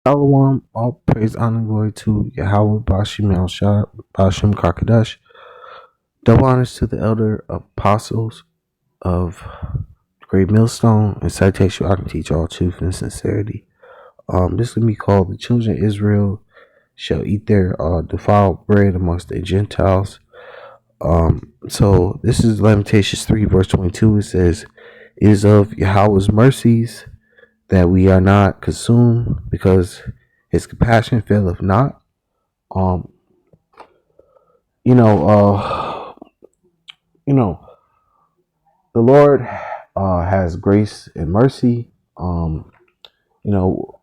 Shalom, all praise, honor, and glory to Yahweh, Bashim El Shah, Bashim Karkadash. Double honors to the elder apostles of Great Millstone, and citation I can teach all truth and sincerity. This will be called the children of Israel shall eat their defiled bread amongst the Gentiles. So this is Lamentations 3, verse 22. It says, "It is of Yahweh's mercies that we are not consumed, because his compassion faileth not." Um, you know, you know, the Lord has grace and mercy. You know,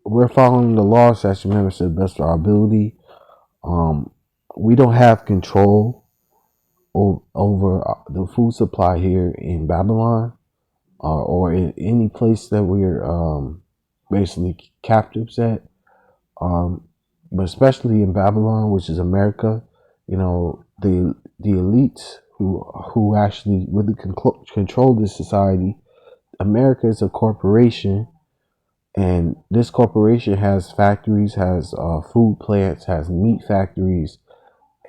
we're following the law, statutes, and commandments to the best of our ability. Um, we don't have control over the food supply here in Babylon, or in any place that we're basically captives at. But especially in Babylon, which is America, the elites who actually really control this society. America is a corporation, and this corporation has factories, has food plants, has meat factories,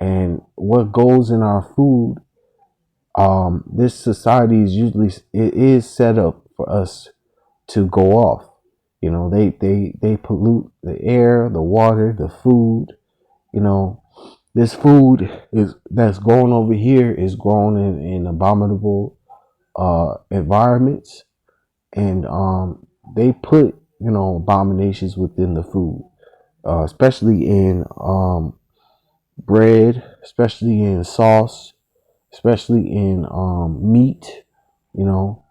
and what goes in our food. This society is usually it is set up for us to go off. They pollute the air, the water, the food. You know, this food is that's grown over here is grown in abominable environments, and they put abominations within the food, especially in bread, especially in sauce, especially in meat. You know,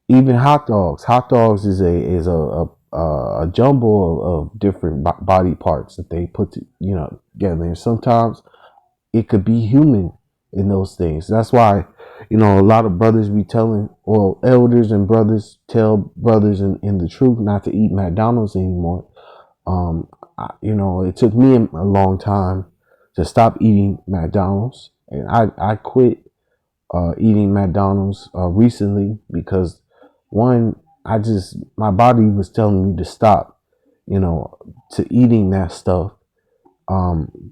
even hot dogs. Hot dogs is a jumble of different body parts that they put together. And sometimes it could be human in those things. That's why, a lot of brothers be telling, well, elders and brothers tell brothers in the truth not to eat McDonald's anymore. Um, it took me a long time to stop eating McDonald's, and I quit eating McDonald's recently because one, my body was telling me to stop, to eating that stuff,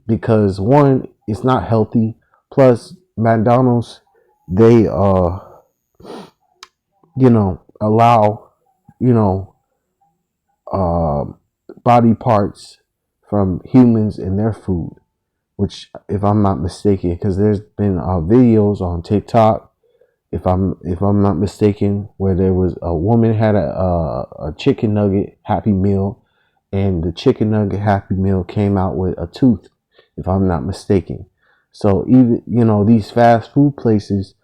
because one, it's not healthy. Plus, McDonald's, they allow you know uh, body parts from humans in their food, which, if I'm not mistaken, because there's been videos on TikTok, if I'm not mistaken, where there was a woman had a chicken nugget Happy Meal, and the chicken nugget Happy Meal came out with a tooth, if I'm not mistaken. So even these fast food places,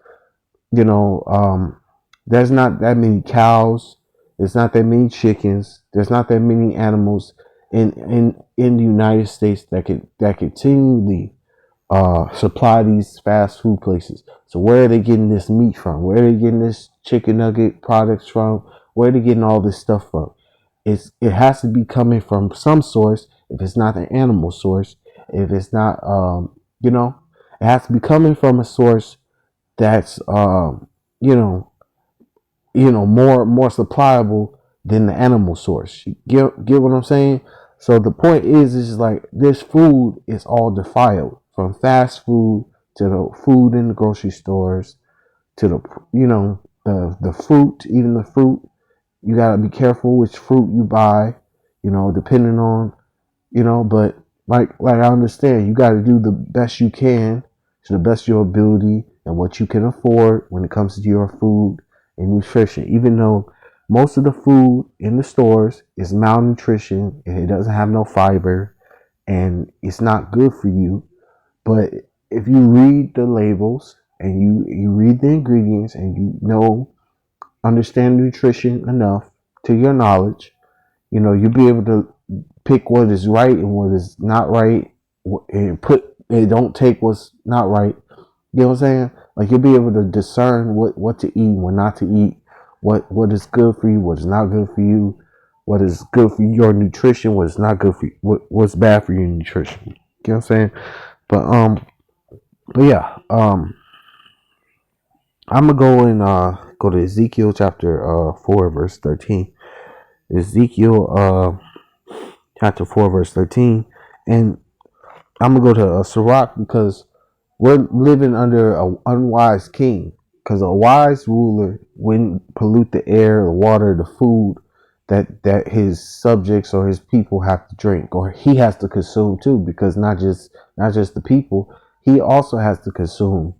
you know, um, there's not that many cows, there's not that many chickens, there's not that many animals in the United States that continually supply these fast food places. So where are they getting this meat from? Where are they getting this chicken nugget products from? Where are they getting all this stuff from? It has to be coming from some source. If it's not an animal source, if it's not, it has to be coming from a source that's, more supplyable than the animal source. You get what I'm saying? So the point is like this food is all defiled, from fast food to the food in the grocery stores to the fruit, even the fruit. You gotta be careful which fruit you buy, depending on but like I understand, you gotta do the best you can to the best of your ability and what you can afford when it comes to your food and nutrition. Even though most of the food in the stores is malnutrition and it doesn't have no fiber and it's not good for you, but if you read the labels and you read the ingredients and understand nutrition enough to your knowledge, you'll be able to pick what is right and what is not right, and don't take what's not right. You know what I'm saying? Like, you'll be able to discern what to eat, what not to eat, what is good for you, what is not good for you, what is good for your nutrition, what is not good for you, what's bad for your nutrition. You know what I'm saying? But yeah, I'm gonna go and go to Ezekiel chapter 4, verse 13. Ezekiel chapter 4, verse 13. And I'm going to go to Sirach because we're living under an unwise king. Because a wise ruler wouldn't pollute the air, the water, the food that his subjects or his people have to drink, or he has to consume too. Because not just the people, he also has to consume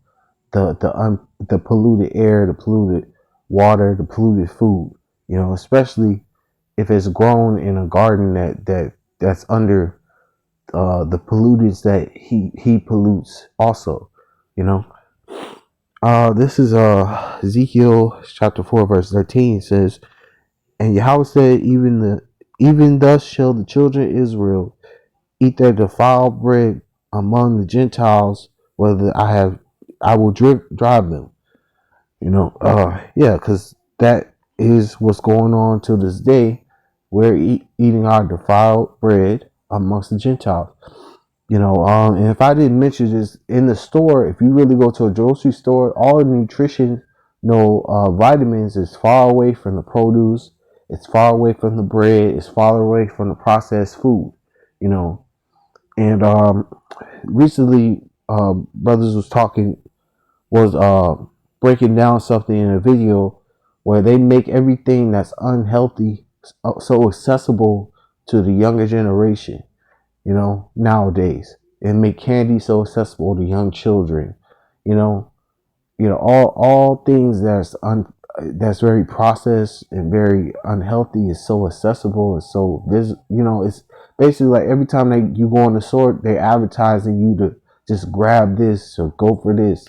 the polluted air, the polluted water, the polluted food. Especially if it's grown in a garden that's under the pollutants that he pollutes also. You know. This is Ezekiel chapter 4 verse 13 says, and Yahweh said, even thus shall the children of Israel eat their defiled bread among the Gentiles, whether I will drive them. Yeah, because that is what's going on to this day. We're eating our defiled bread amongst the Gentiles. And if I didn't mention this, in the store, if you really go to a grocery store, all the nutrition, vitamins is far away from the produce. It's far away from the bread. It's far away from the processed food. And recently, brothers was breaking down something in a video where they make everything that's unhealthy so accessible to the younger generation. Nowadays, and make candy so accessible to young children. You know, all things that's very processed and very unhealthy is so accessible. It's so it's basically like every time you go in the store, they're advertising you to just grab this or go for this.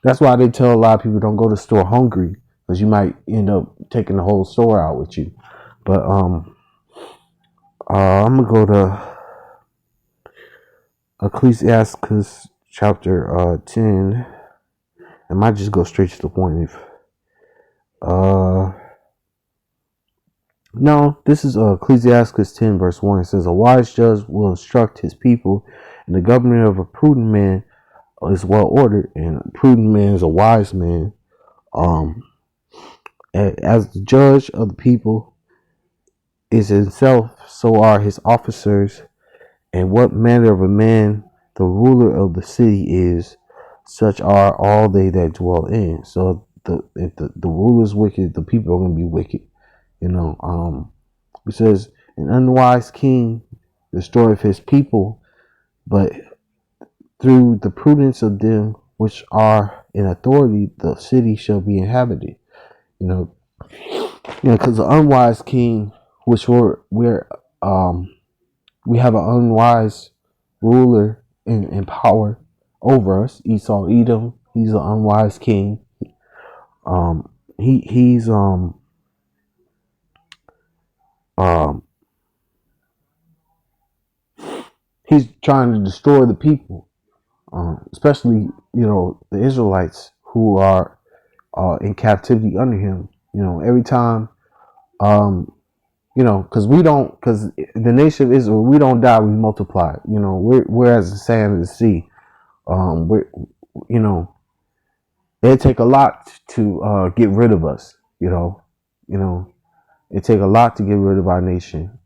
That's why they tell a lot of people don't go to the store hungry, because you might end up taking the whole store out with you. But I'm gonna go to Ecclesiastes chapter 10. I might just go straight to the point. No, this is Ecclesiastes 10 verse 1. It says, a wise judge will instruct his people, and the government of a prudent man is well ordered, and a prudent man is a wise man. As the judge of the people is himself, so are his officers. And what manner of a man the ruler of the city is, such are all they that dwell in. So if the ruler is wicked, the people are going to be wicked. It says, an unwise king destroyeth his people, but through the prudence of them which are in authority, the city shall be inhabited. Because the unwise king, which we have an unwise ruler in power over us. Esau Edom, he's an unwise king. He's trying to destroy the people, especially the Israelites who are in captivity under him. Every time, because the nation of Israel, we don't die, we multiply. We're as the sand of the sea. It'd take a lot to get rid of us. It take a lot to get rid of our nation.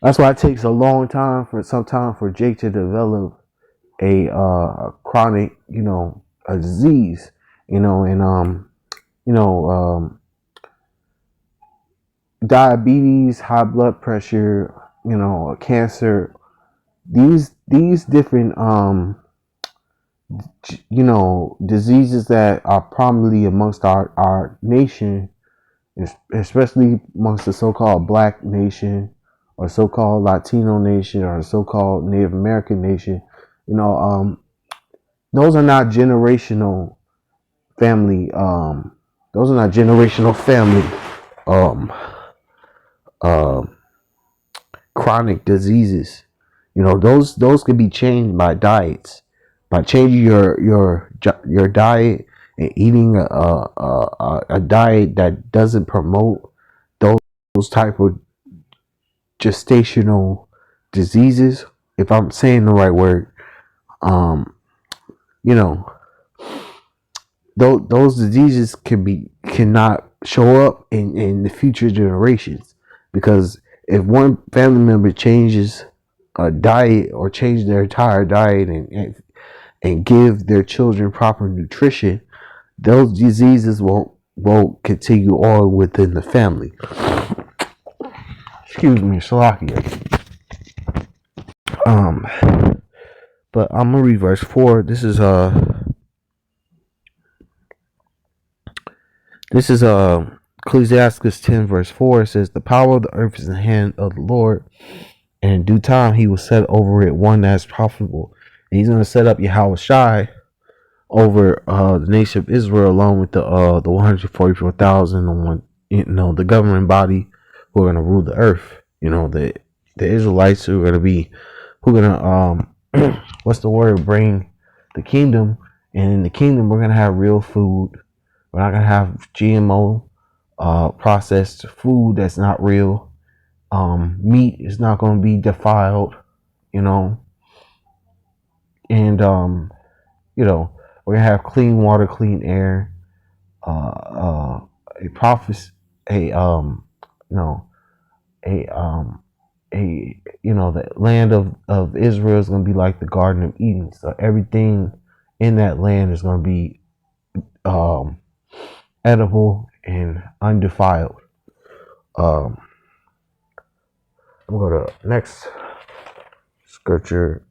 That's why it takes a long time for Jake to develop a chronic, a disease, and diabetes, high blood pressure, cancer. These different diseases that are prominently amongst our nation, especially amongst the so-called black nation or so-called Latino nation or so-called Native American nation. Those are not generational family. Those are not generational family chronic diseases. Those can be changed by diets, by changing your diet and eating a diet that doesn't promote those type of gestational diseases. If I'm saying the right word, those diseases cannot show up in the future generations. Because if one family member changes a diet or change their entire diet and give their children proper nutrition, those diseases won't continue on within the family. Excuse me, Salakia. But I'm gonna read verse 4. This is Ecclesiastes 10 verse 4. It says, "The power of the earth is in the hand of the Lord, and in due time he will set over it one that is profitable." And he's gonna set up Yahweh Shai over the nation of Israel, along with the 144,000 one, the governing body who are gonna rule the earth. The Israelites who are gonna what's the word? Bring the kingdom, and in the kingdom we're gonna have real food. We're not gonna have GMO processed food that's not real. Meat is not gonna be defiled, and we're gonna have clean water, clean air. A prophet, a a the land of Israel is gonna be like the Garden of Eden. So everything in that land is gonna be edible and undefiled. I'm gonna go to next scripture,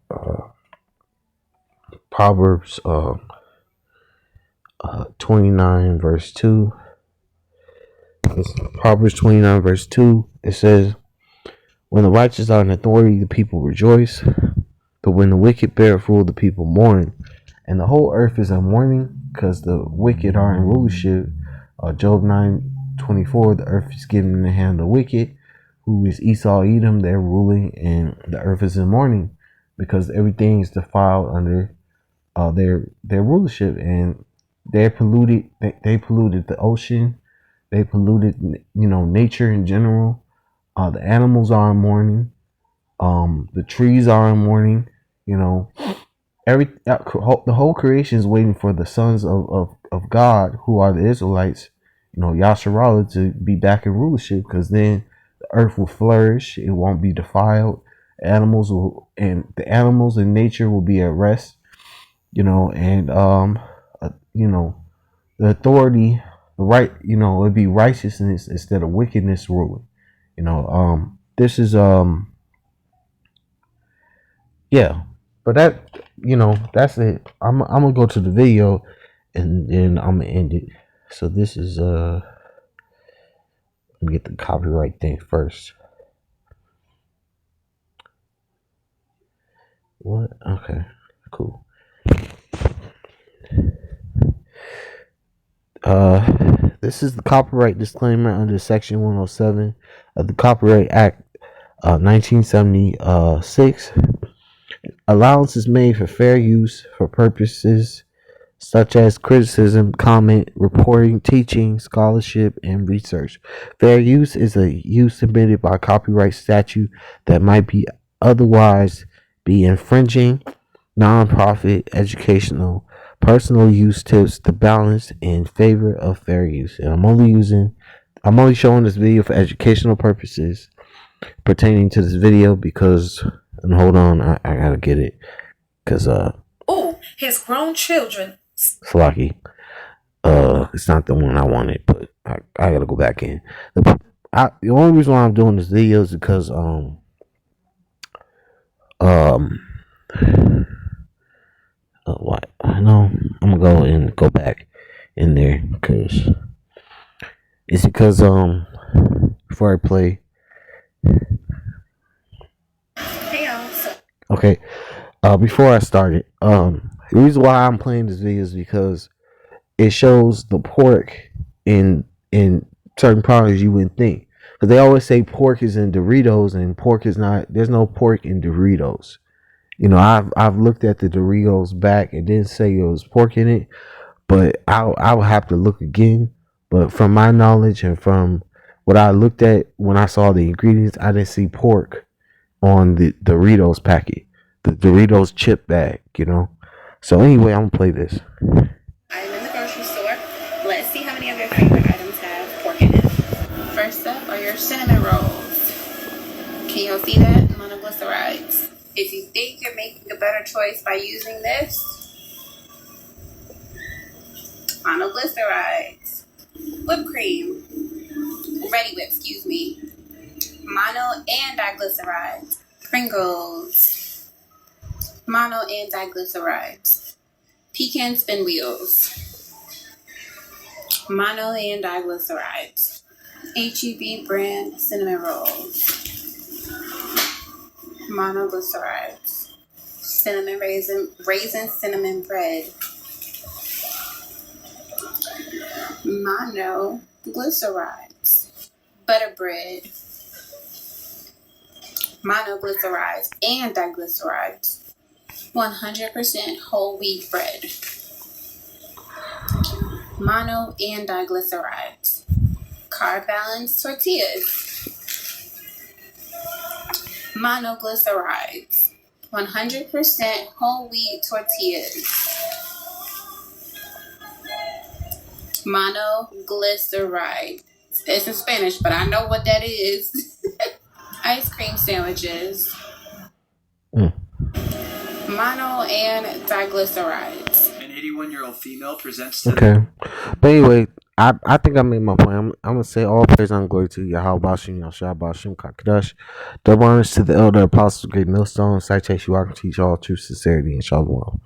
Proverbs 29 verse 2. Proverbs 29 verse 2. It says, "When the righteous are in authority, the people rejoice, but when the wicked bear rule, the people mourn." And the whole earth is in mourning because the wicked are in rulership. Job 9:24, "The earth is given in the hand of the wicked, who is Esau Edom. They're ruling, and the earth is in mourning because everything is defiled under their rulership, and they polluted. They polluted the ocean. They polluted, nature in general. The animals are in mourning. The trees are in mourning. The whole creation is waiting for the sons of God, who are the Israelites, Yasharallah, to be back in rulership, because then the earth will flourish. It won't be defiled. The animals in nature will be at rest. And the authority, the right, it'd be righteousness instead of wickedness ruling. This is yeah. But that's it. I'm gonna go to the video, and then I'm gonna end it. So this is let me get the copyright thing first. What? Okay, cool. This is the copyright disclaimer under Section 107 of the Copyright Act 1976. Allowance is made for fair use for purposes such as criticism, comment, reporting, teaching, scholarship, and research. Fair use is a use submitted by copyright statute that might be otherwise be infringing. Non-profit, educational, personal use tips the balance in favor of fair use. And I'm only showing this video for educational purposes pertaining to this video because, and hold on, I gotta get it, because his grown children. Slacky. It's not the one I wanted, but I gotta go back in. The only reason why I'm doing this video is because what? No, I'm gonna go back in there because before I play. Okay. Before I started, the reason why I'm playing this video is because it shows the pork in certain products you wouldn't think. Because they always say pork is in Doritos, and pork is not. There's no pork in Doritos. I've looked at the Doritos back and didn't say it was pork in it, but I will have to look again. But from my knowledge and from what I looked at when I saw the ingredients, I didn't see pork on the Doritos packet, the Doritos chip bag, So anyway, I'm gonna play this. I'm in the grocery store. Let's see how many of your favorite items have Next up are your cinnamon rolls. Can y'all see that? Monoglycerides. If you think you're making a better choice by using this, monoglycerides. Whipped cream. Ready whip, excuse me. Mono and diglycerides. Pringles. Mono and diglycerides. Pecan spin wheels. Mono and diglycerides. HEB brand cinnamon rolls. Monoglycerides. Cinnamon raisin cinnamon bread. Monoglycerides. Butter bread. Monoglycerides and diglycerides. 100% whole wheat bread. Mono and diglycerides. Carb balance tortillas. Monoglycerides. 100% whole wheat tortillas. Monoglyceride. It's in Spanish, but I know what that is. Ice cream sandwiches. Mono and diglycerides. An 81-year-old female presents to Okay. But anyway, I think I made my point. I'm going to say all praise and glory to Yahweh Bashim, Yahshua Bashim, Kakadash. Double honors to the elder apostles, great millstone, citation, you are to teach all true sincerity and shalom.